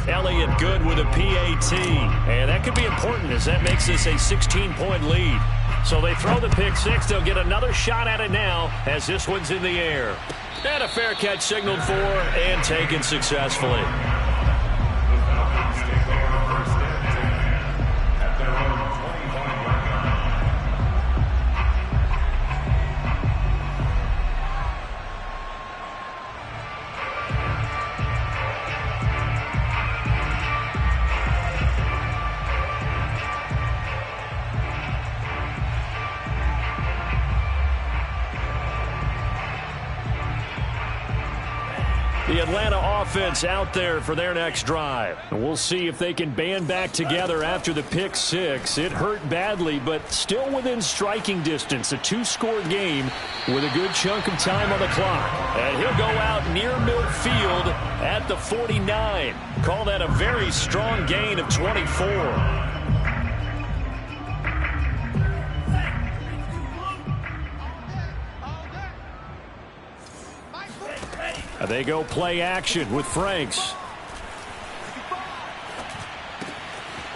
Elliott good with a PAT, and that could be important as that makes this a 16-point lead. So they throw the pick-6. They'll get another shot at it now as this one's in the air. And a fair catch signaled for and taken successfully. The Atlanta offense out there for their next drive. And we'll see if they can band back together after the pick-6. It hurt badly, but still within striking distance. A 2-score game with a good chunk of time on the clock. And he'll go out near midfield at the 49. Call that a very strong gain of 24. They go play action with Franks.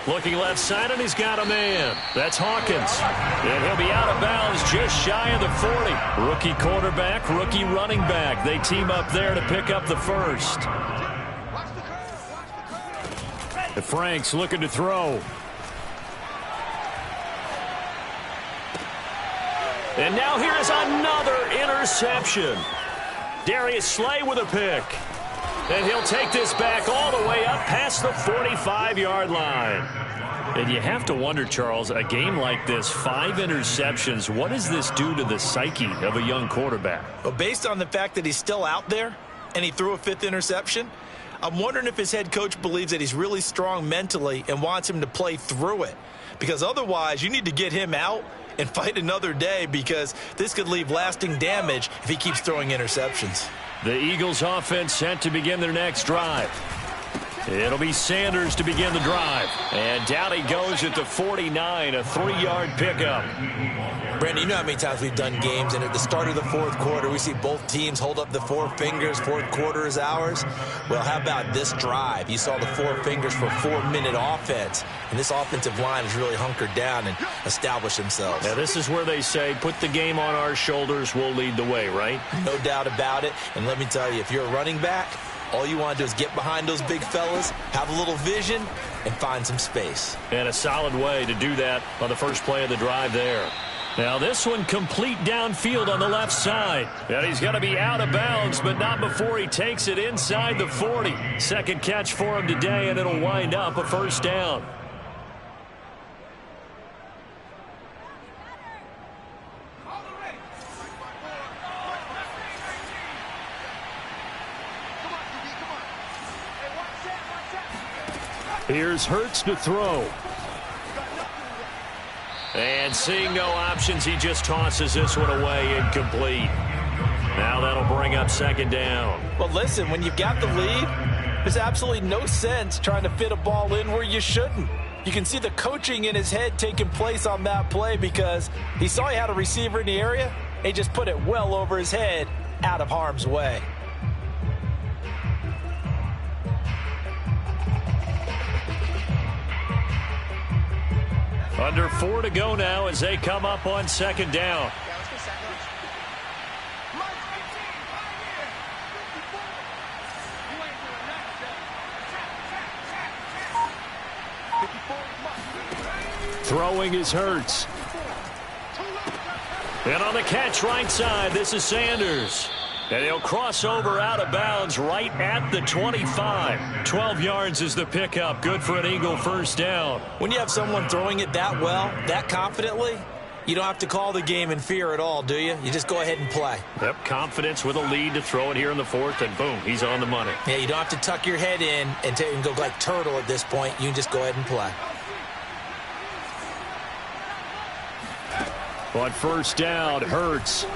Looking left side, and he's got a man. That's Hawkins. And he'll be out of bounds just shy of the 40. Rookie quarterback, rookie running back. They team up there to pick up the first. Frank's looking to throw. And now here's another interception. Darius Slay with a pick. And he'll take this back all the way up past the 45-yard line. And you have to wonder, Charles, a game like this, 5 interceptions, what does this do to the psyche of a young quarterback? Well, based on the fact that he's still out there and he threw a 5th interception, I'm wondering if his head coach believes that he's really strong mentally and wants him to play through it. Because otherwise, you need to get him out and fight another day, because this could leave lasting damage if he keeps throwing interceptions. The Eagles offense set to begin their next drive. It'll be Sanders to begin the drive. And down he goes at the 49, a 3-yard pickup. Brandon, you know how many times we've done games, and at the start of the 4th quarter, we see both teams hold up the 4 fingers, 4th quarter is ours. Well, how about this drive? You saw the 4 fingers for 4-minute offense, and this offensive line has really hunkered down and established themselves. Now, this is where they say, put the game on our shoulders, we'll lead the way, right? No doubt about it, and let me tell you, if you're a running back, all you want to do is get behind those big fellas, have a little vision, and find some space. And a solid way to do that on the first play of the drive there. Now this one complete downfield on the left side. And he's going to be out of bounds, but not before he takes it inside the 40. Second catch for him today, and it'll wind up a first down. Here's Hurts to throw. And seeing no options, he just tosses this one away, incomplete. Now that'll bring up second down. Well, listen, when you've got the lead, there's absolutely no sense trying to fit a ball in where you shouldn't. You can see the coaching in his head taking place on that play, because he saw he had a receiver in the area. He just put it well over his head, out of harm's way. Under 4 to go now as they come up on second down. Throwing is Hurts. And on the catch right side, this is Sanders. And he'll cross over out of bounds right at the 25. 12 yards is the pickup. Good for an Eagle first down. When you have someone throwing it that well, that confidently, you don't have to call the game in fear at all, do you? You just go ahead and play. Yep, confidence with a lead to throw it here in the 4th, and boom, he's on the money. Yeah, you don't have to tuck your head in and go like turtle at this point. You can just go ahead and play. On first down, Hurts.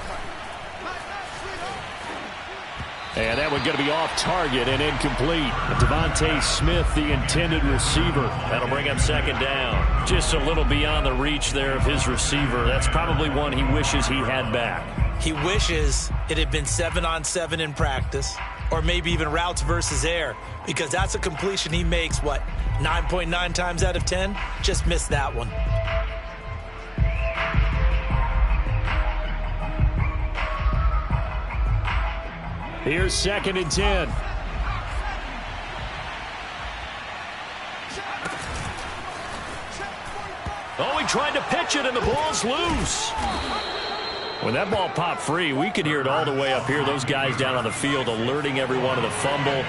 And that one going to be off target and incomplete. Devontae Smith, the intended receiver. That'll bring up second down. Just a little beyond the reach there of his receiver. That's probably one he wishes he had back. He wishes it had been 7-on-7 in practice, or maybe even routes versus air, because that's a completion he makes, what, 9.9 times out of 10? Just missed that one. Here's second and 10. Oh, he tried to pitch it, and the ball's loose. When that ball popped free, we could hear it all the way up here. Those guys down on the field alerting everyone of the fumble.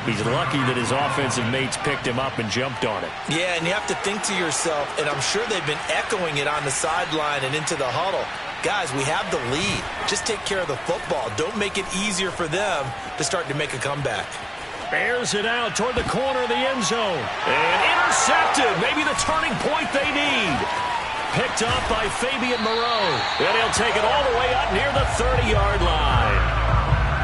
He's lucky that his offensive mates picked him up and jumped on it. Yeah, and you have to think to yourself, and I'm sure they've been echoing it on the sideline and into the huddle. Guys, we have the lead. Just take care of the football. Don't make it easier for them to start to make a comeback. Airs it out toward the corner of the end zone. And intercepted. Maybe the turning point they need. Picked up by Fabian Moreau. And he'll take it all the way up near the 30-yard line.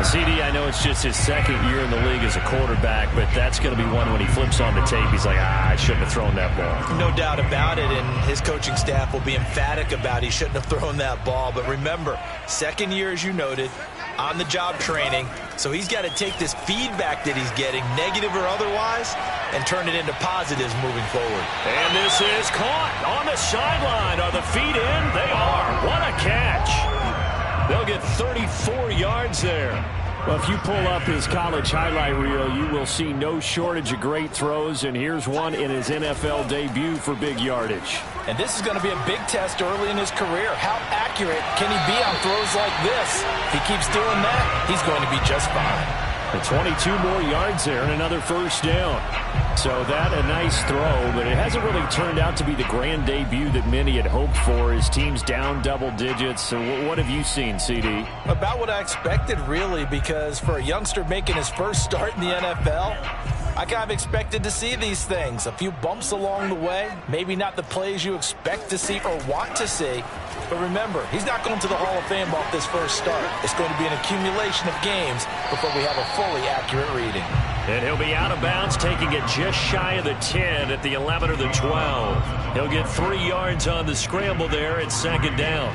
CD, I know it's just his second year in the league as a quarterback, but that's going to be one when he flips on the tape. He's like, I shouldn't have thrown that ball. No doubt about it, and his coaching staff will be emphatic about he shouldn't have thrown that ball. But remember, second year, as you noted, on-the-job training, so he's got to take this feedback that he's getting, negative or otherwise, and turn it into positives moving forward. And this is caught on the sideline. Are the feet in? They are. What a catch. They'll get 34 yards there. Well, if you pull up his college highlight reel, you will see no shortage of great throws, and here's one in his NFL debut for big yardage. And this is going to be a big test early in his career. How accurate can he be on throws like this? If he keeps doing that, he's going to be just fine. And 22 more yards there and another first down. So that a nice throw, but it hasn't really turned out to be the grand debut that many had hoped for. His team's down double digits. So what have you seen, CD? About what I expected, really, because for a youngster making his first start in the NFL, I kind of expected to see these things. A few bumps along the way, maybe not the plays you expect to see or want to see. But remember, he's not going to the Hall of Fame off this first start. It's going to be an accumulation of games before we have a fully accurate reading. And he'll be out of bounds, taking it just shy of the 10 at the 11 or the 12. He'll get 3 yards on the scramble there at second down.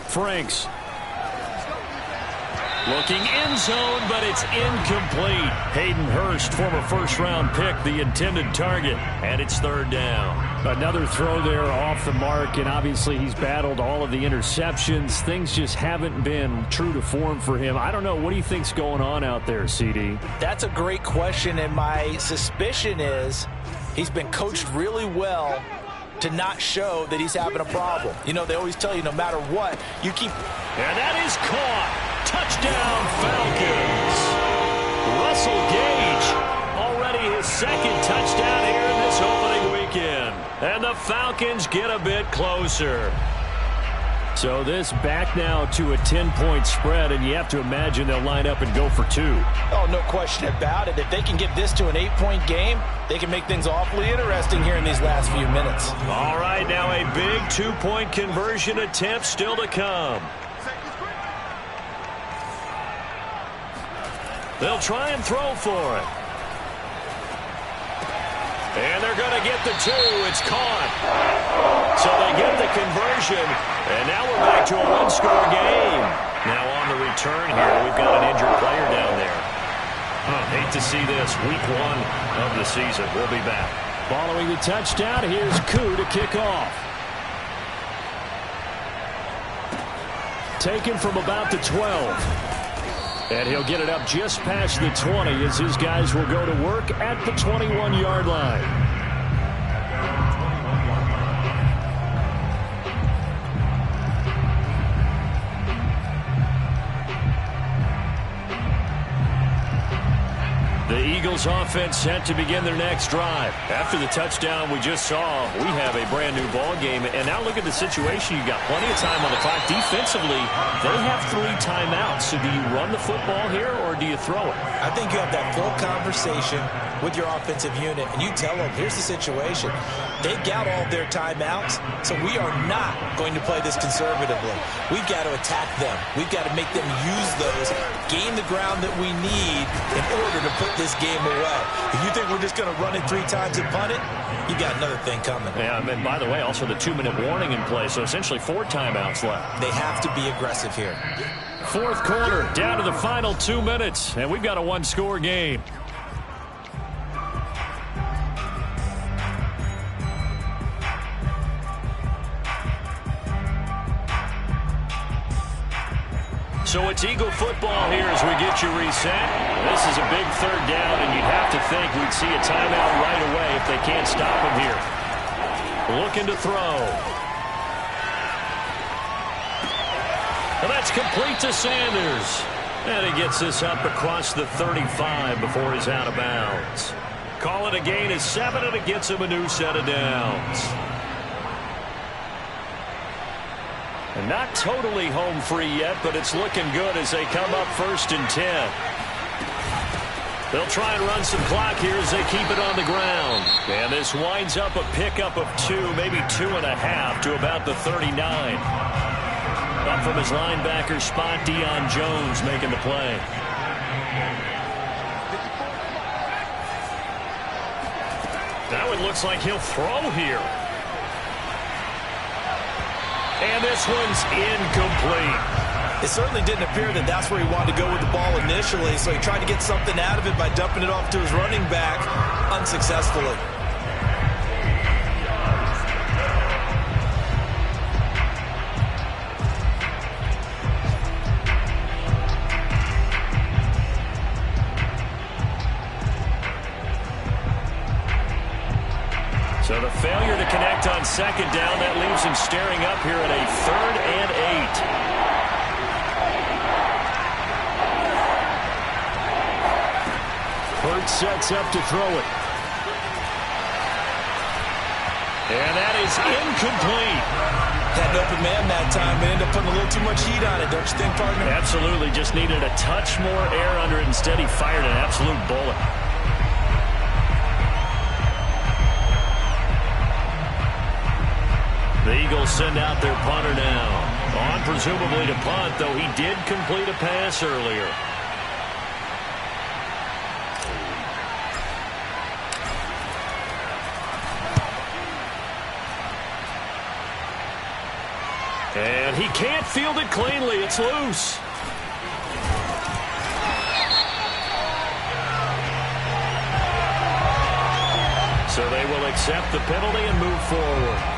Franks. Looking end zone, but it's incomplete. Hayden Hurst, former first-round pick, the intended target, and it's third down. Another throw there off the mark, and obviously he's battled all of the interceptions. Things just haven't been true to form for him. I don't know. What do you think's going on out there, CD? That's a great question, and my suspicion is he's been coached really well to not show that he's having a problem. You know, they always tell you no matter what, you keep... And that is caught. Touchdown, Falcons. Russell Gage, already his second touchdown here in this opening weekend. And the Falcons get a bit closer. So this back now to a 10-point spread, and you have to imagine they'll line up and go for 2. Oh, no question about it. If they can get this to an 8-point game, they can make things awfully interesting here in these last few minutes. All right, now a big 2-point conversion attempt still to come. They'll try and throw for it. And they're going to get the 2. It's caught. So they get the conversion. And now we're back to a one-score game. Now on the return here, we've got an injured player down there. Hate to see this. Week 1 of the season. We'll be back. Following the touchdown, here's Koo to kick off. Taken from about the 12. And he'll get it up just past the 20 as his guys will go to work at the 21-yard line. The Eagles offense set to begin their next drive. After the touchdown we just saw, we have a brand new ball game. And now look at the situation. You've got plenty of time on the clock. Defensively, they have 3 timeouts. So do you run the football here or do you throw it? I think you have that full conversation with your offensive unit, and you tell them, here's the situation. They've got all their timeouts, so we are not going to play this conservatively. We've got to attack them. We've got to make them use those, gain the ground that we need in order to put this game away. If you think we're just going to run it 3 times and punt it, you got another thing coming. Yeah, and by the way, also the 2-minute warning in play, so essentially 4 timeouts left. They have to be aggressive here. Fourth quarter, down to the final 2 minutes, and we've got a one-score game. So it's Eagle football here as we get you reset. This is a big third down, and you'd have to think we'd see a timeout right away if they can't stop him here. Looking to throw. And that's complete to Sanders. And he gets this up across the 35 before he's out of bounds. Call it a gain of 7, and it gets him a new set of downs. And not totally home free yet, but it's looking good as they come up 1st and 10. They'll try and run some clock here as they keep it on the ground. And this winds up a pickup of 2, maybe 2.5 to about the 39. Up from his linebacker spot, Deion Jones making the play. Now it looks like he'll throw here. And this one's incomplete. It certainly didn't appear that that's where he wanted to go with the ball initially, so he tried to get something out of it by dumping it off to his running back unsuccessfully. So the failure to connect on second down, that leaves him staring up here at a 3rd and 8. Hurts sets up to throw it. And that is incomplete. Had an open man that time, but ended up putting a little too much heat on it, don't you think, partner? Absolutely. Just needed a touch more air under it. Instead, he fired an absolute bullet. The Eagles send out their punter now. On presumably to punt, though he did complete a pass earlier. And he can't field it cleanly. It's loose. So they will accept the penalty and move forward.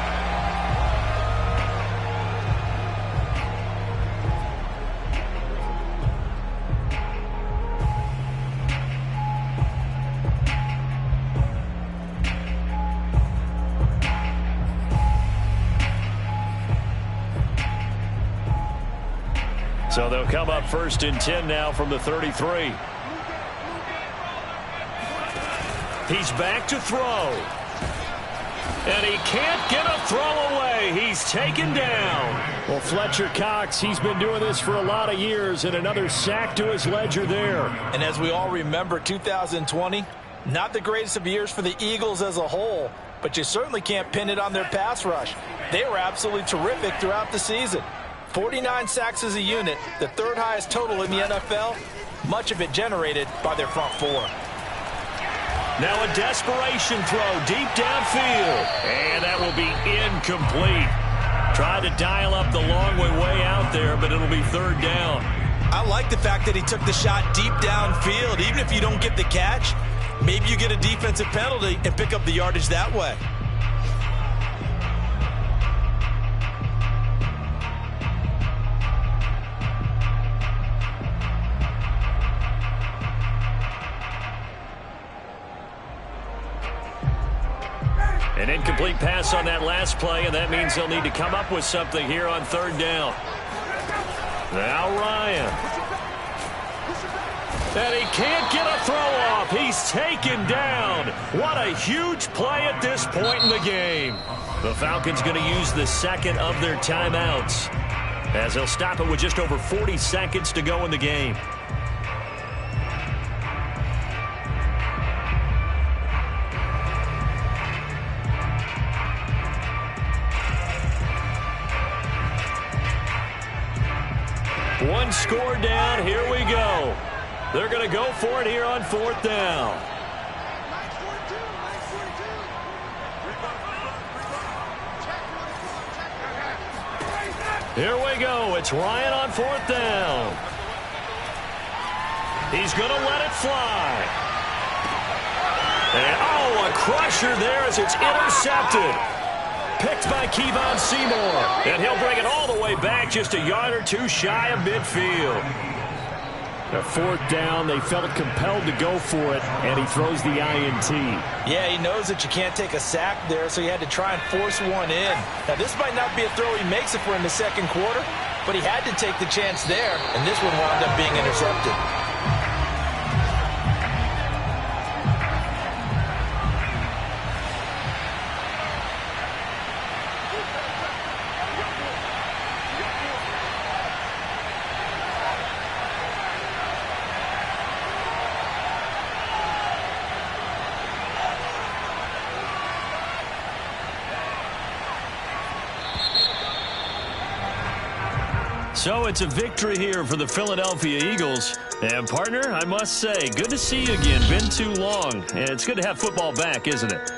So they'll come up 1st and 10 now from the 33. He's back to throw. And he can't get a throw away. He's taken down. Well, Fletcher Cox, he's been doing this for a lot of years, and another sack to his ledger there. And as we all remember, 2020, not the greatest of years for the Eagles as a whole, but you certainly can't pin it on their pass rush. They were absolutely terrific throughout the season. 49 sacks as a unit, the 3rd highest total in the NFL, much of it generated by their front four. Now a desperation throw deep downfield, and that will be incomplete. Tried to dial up the long way out there, but it'll be 3rd down. I like the fact that he took the shot deep downfield. Even if you don't get the catch, maybe you get a defensive penalty and pick up the yardage that way. An incomplete pass on that last play, and that means they'll need to come up with something here on 3rd down. Now Ryan. And he can't get a throw off. He's taken down. What a huge play at this point in the game. The Falcons going to use the 2nd of their timeouts, as they'll stop it with just over 40 seconds to go in the game. One score down. Here we go. They're going to go for it here on 4th down. Here we go. It's Ryan on 4th down. He's going to let it fly. And, oh, a crusher there as it's intercepted. Picked by Kevon Seymour. And he'll bring it all the way back just a yard or two shy of midfield. At 4th down, they felt compelled to go for it, and he throws the INT. Yeah, he knows that you can't take a sack there, so he had to try and force one in. Now, this might not be a throw he makes if we're in the 2nd quarter, but he had to take the chance there, and this one wound up being intercepted. So it's a victory here for the Philadelphia Eagles. And, partner, I must say, good to see you again. Been too long. And it's good to have football back, isn't it?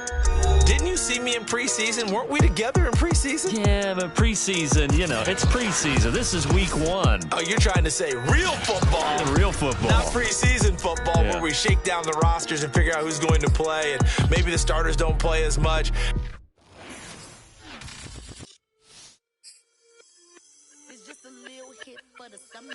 Didn't Didn't you see me in preseason? Weren't we together in preseason? Yeah, but preseason, you know, it's preseason. This is week 1. Oh, you're trying to say real football. Real football. Not preseason football where we shake down the rosters and figure out who's going to play, and maybe the starters don't play as much. It's just a little hit for the summer.